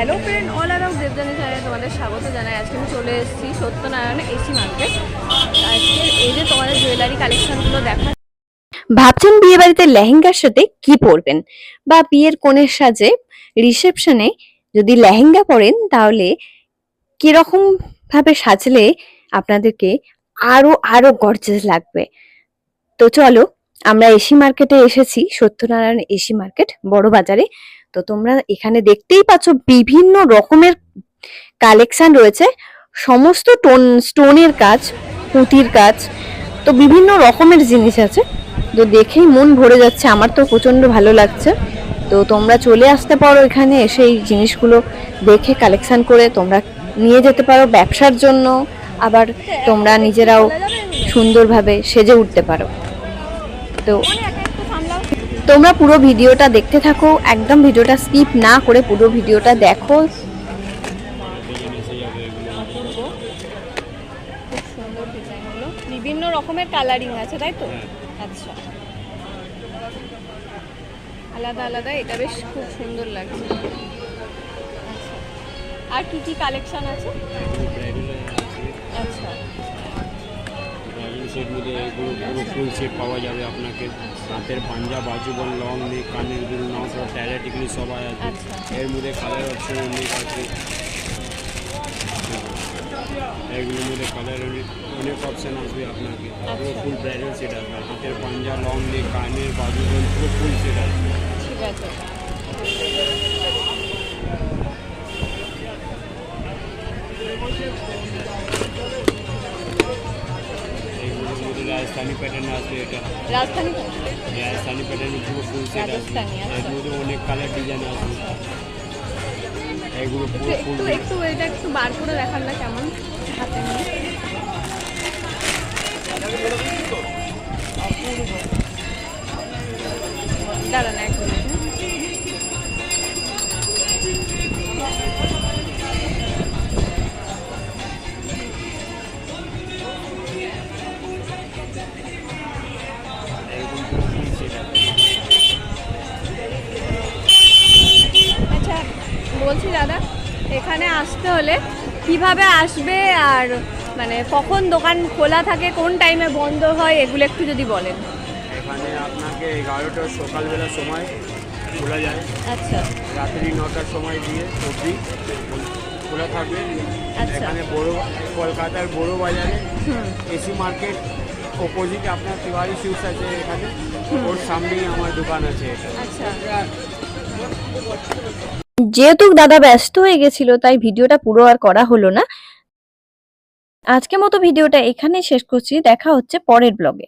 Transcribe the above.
Hello friend, all around Debjani চ্যানেলে তোমাদের স্বাগত জানাই। আজকে আমি চলে এসেছি সত্যনারায়ণ এসি মার্কেট। আজকে এই যে তোমাদের জুয়েলারি কালেকশনগুলো দেখা। ভাবছেন বিয়ে বাড়িতে লেহেঙ্গার সাথে কি পরবেন, বা বিয়ের কনের সাজে রিসেপশনে যদি লেহেঙ্গা পরেন তাহলে কিরকম ভাবে সাজলে আপনাদেরকে আরো আরো গর্জিয়াস লাগবে। তো চলো, আমরা এসি মার্কেটে এসেছি, সত্যনারায়ণ এসি মার্কেট বড় বাজারে। তো তোমরা এখানে দেখতেই পাচ্ছ বিভিন্ন রকমের কালেকশন রয়েছে, সমস্ত স্টোনের কাজ, পুঁতির কাজ, তো বিভিন্ন রকমের জিনিস আছে। তো দেখেই মন ভরে যাচ্ছে, আমার তো প্রচন্ড ভালো লাগছে। তো তোমরা চলে আসতে পারো এখানে, এসে এই জিনিসগুলো দেখে কালেকশন করে তোমরা নিয়ে যেতে পারো ব্যবসার জন্য, আবার তোমরা নিজেরাও সুন্দরভাবে সেজে উঠতে পারো। তো তোমরা পুরো ভিডিওটা দেখতে থাকো, একদম ভিডিওটা স্কিপ না করে পুরো ভিডিওটা দেখো। বিভিন্ন রকমের কালারিং আছে, তাই তো? আচ্ছা, আলাদা আলাদা, এটা বেশ খুব সুন্দর লাগছে। আচ্ছা, আর কি কি কালেকশন আছে? আচ্ছা, সেট মধ্যে এগুলো পুরো ফুল সেট পাওয়া যাবে আপনাকে। হাতের পাঞ্জা, বাজুবন, লং নেক, কানের দুল, নাও সব টায়রা টিকলি সবাই আছে। এর মধ্যে কালার অপশন অনেক আছে, এগুলোর মধ্যে কালার অনেক অপশন আসবে আপনাকে। পুরো ফুল ব্রাইডাল সেট আসবে, হাতের পাঞ্জা, লং নেক, কানের বাজুবন, পুরো ফুল সেট আসবে। ঠিক আছে। রাজস্থানি প্যাটার্ন আসবে, এটা রাজস্থানি প্যাটার্নের পুরো ফুল সেট আসবে। এর মধ্যে অনেক কালার ডিজাইন আসবে, এগুলো পুরো ফুল। একটু এটা একটু বার করে দেখান না, কেমন হাতে নিয়ে। দাঁড়ান এক মিনিট। আচ্ছা, বলছি দাদা, এখানে আসতে হলে কিভাবে আসবে, আর মানে কখন দোকান খোলা থাকে, কোন টাইমে বন্ধ হয়, এগুলো একটু যদি বলেন। এখানে আপনাকে 11টার সকালবেলা সময় খোলা যায়। আচ্ছা, রাত্রি 9টার সময় দিয়ে অবধি খোলা থাকবে। আচ্ছা। এখানে কলকাতার বড় বাজারে এসি মার্কেট অপোজিটে আপনার তিওয়ারি শিউস আছে, এখানে ওর সামনেই আমার দোকান আছে। আচ্ছা, যেহেতু দাদা ব্যস্ত হয়ে গেছিল তাই ভিডিওটা পুরো আর করা হলো না। আজকের মতো ভিডিওটা এখানে শেষ করছি, দেখা হচ্ছে পরের ব্লগে।